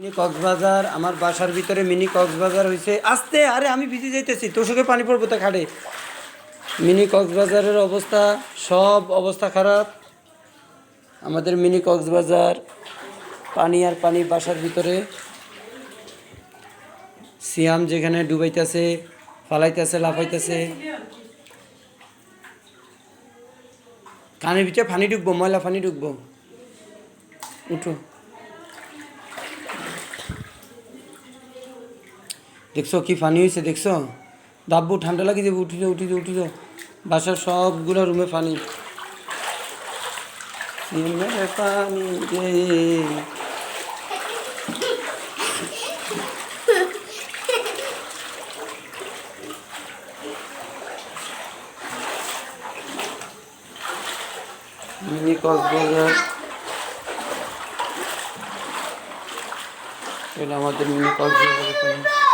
Mini Cox's Bazar, আমার বাসার ভিতরে মিনি কক্সবাজার হয়েছে। আস্তে, আরে আমি ভিজে যাইতেছি, তোর সঙ্গে পানি পড়বো তো খাড়ে। মিনি কক্সবাজারের অবস্থা, সব অবস্থা খারাপ। আমাদের মিনি কক্সবাজার, পানি আর পানি বাসার ভিতরে। সিয়াম যেখানে ডুবাইতেছে, ফালাইতেছে, লাফাইতেছে। কানের ভিতরে পানি ঢুকবো, ময়লা পানি ঢুকবো। উঠো, দেখছো কি ফানি হয়েছে, দেখছো? দাব্বু ঠান্ডা লাগিয়ে দেবো, উঠি যাও, উঠি যাও, উঠি যাও। বাসার সবগুলো রুমে পানি। পানি রে। মিনি কক্সবাজার, এটা আমাদের মিনি কক্সবাজার।